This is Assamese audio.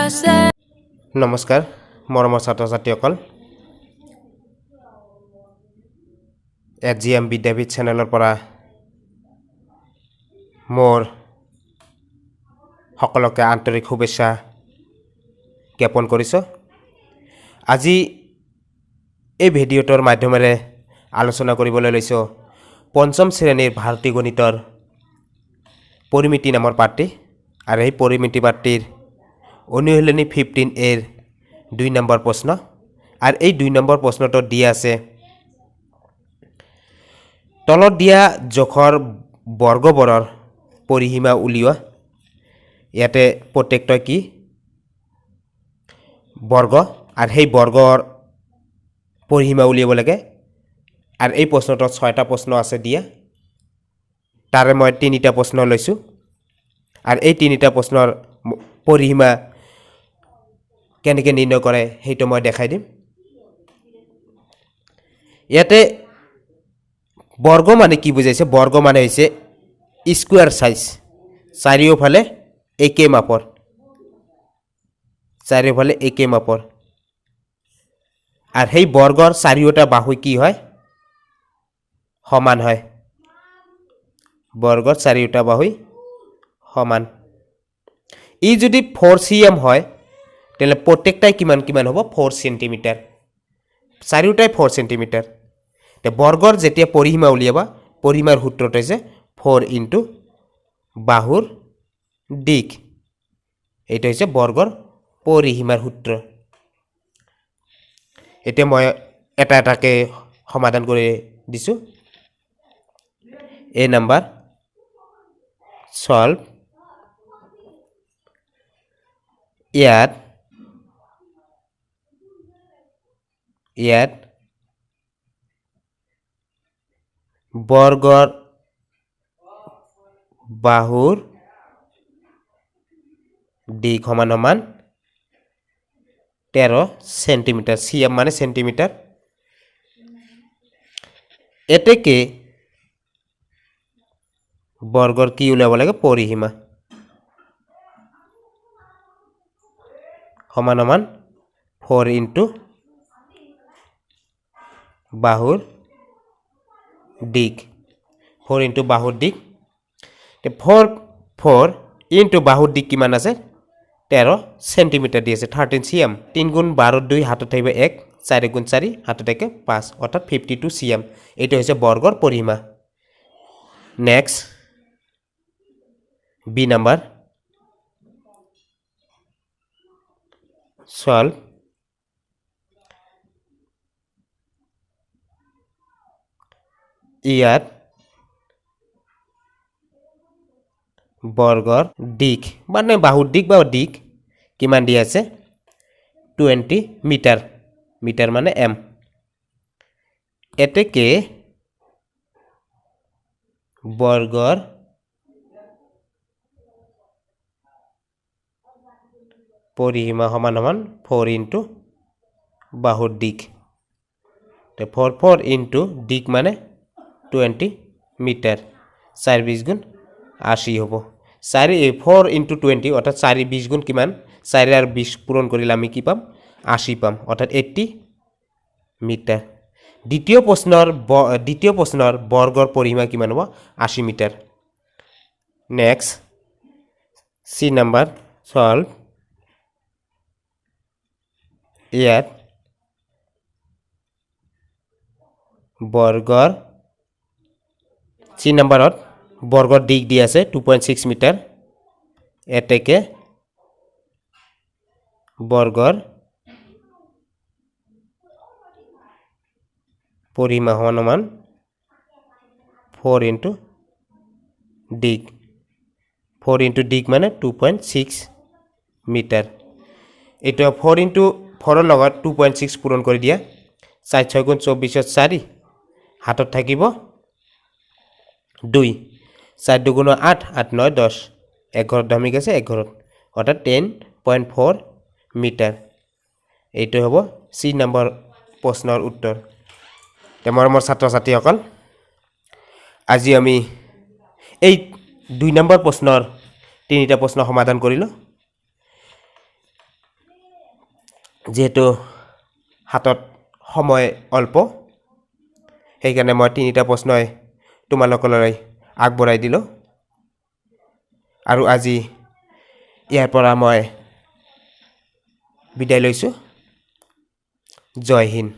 নমস্কাৰ মৰমৰ ছাত্ৰ ছাত্ৰীসকল এজিএম বিদ্যাপীঠ চেনেলৰ পৰা মোৰ সকলোকে আন্তৰিক শুভেচ্ছা জ্ঞাপন কৰিছোঁ আজি এই ভিডিঅ'টোৰ মাধ্যমেৰে আলোচনা কৰিবলৈ লৈছোঁ পঞ্চম শ্ৰেণীৰ ভাৰতী গণিতৰ পৰিমিতি নামৰ পাঠটি আৰু এই পৰিমিতি পাঠটিৰ অনুশীলনী 15A ৰ 2 নম্বৰ প্ৰশ্ন আৰু এই 2 নম্বৰ প্ৰশ্নটো দিয়া আছে তলত দিয়া জোখৰ বৰ্গবোৰৰ পৰিসীমা উলিওৱা ইয়াতে প্ৰত্যেকটা কি বৰ্গ আৰু সেই বৰ্গৰ পৰিসীমা উলিয়াব লাগে আৰু এই প্ৰশ্নটোত 6টা প্ৰশ্ন আছে দিয়া তাৰে মই 3টা প্ৰশ্ন লৈছো আৰু এই 3টা প্ৰশ্নৰ পৰিসীমা কেনেকৈ নিৰ্ণয় কৰে সেইটো মই দেখাই দিম ইয়াতে বৰ্গ মানে কি বুজাইছে বৰ্গ মানে হৈছে স্কয়াৰ সাইজ চাৰিওফালে একে মাপৰ আর সেই বর্গর চারিওটা বাহু কি হয় সমান হয় বর্গর চারিওটা বাহু সমান ই যদি 4 cm হয় তাহলে প্রত্যেকটাই কিমান হ'ব 4 cm চারিওটাই 4 cm তে বর্গর যেতিয়া পরিসীমা উলিয়াবা পরিসীমার সূত্রটা হৈছে 4 ইনটু বাহুর দিক এটা হৈছে বর্গর পরিসীমার সূত্র এতিয়া মই এটা এটাকে সমাধান কৰি দিছো এ নাম্বার সলভ ইয়াত বর্গর বাহুর দিক সমান 13 সেন্টিমিটার সিএম মানে সেন্টিমিটার এটাকে বর্গর কি উলাব লাগে পরিসীমা সমান 4 ইনটু বাহুর দিক 4 ইনটু বাহুর দিক তে 4 ইনটু বাহুর দিক কিমান আছে 13 সেন্টিমিটার দিয়েছে 13 cm 3 গুণ 12 2 হাতত থাকিব 1 4 গুণ 4 হাতত থাকে 5 অর্থাৎ 52 cm এটা হচ্ছে বর্গর পরিসীমা নেক্সট বি নাম্বার সলভ ইয়াত বর্গর দিক মানে বাহুর দিক বা দিক কিমান দিয়া আছে 20 মিটার মানে m এটাকে বর্গর পরিসীমা সমান 4 ইনটু বাহুর দিক তে 4 ইনটু দিক মানে 20 মিটার 4 20 গুণ 80 হব 4 ইনটু 20 অর্থাৎ 4 20 গুণ কিমান 4 আর 20 পূরণ করিলে আমি কি পাম 80 পাম অর্থাৎ 80 মিটার দ্বিতীয় প্রশ্নর বর্গর পরিসীমা কিমান হব 80 মিটার নেক্সট সি নাম্বার সলভ ইয়াত বর্গর সি নাম্বারত বর্গর দিক দিয়ে আছে 2.6 মিটার এটাকে বর্গর পরিসীমা সমান 4 ইনটু দিক 4 ইনটু দিক মানে 2.6 মিটার এটা 4 ইনটু 4 লগত 2.6 পূরণ কৰি দিয়া 4 6 গুণ 24 4 হাতত থাকিব 2 4 দুগুণ 8 8 9 10 11 দামি গেছে 11 অর্থাৎ 10.4 মিটার এইটো হ'ব সি নাম্বার প্রশ্নের উত্তর মৰমৰ ছাত্ৰ ছাত্ৰীসকল আজি আমি এই 2 নম্বৰ প্ৰশ্নৰ 3টা প্ৰশ্ন সমাধান কৰিলো যেহেতু হাতত সময় অল্প সেইকাৰণে মই 3টা প্ৰশ্নই তোমালোকলৈ আগবঢ়াই দিলোঁ আৰু আজি ইয়াৰ পৰা মই বিদায় লৈছোঁ জয় হিন্দ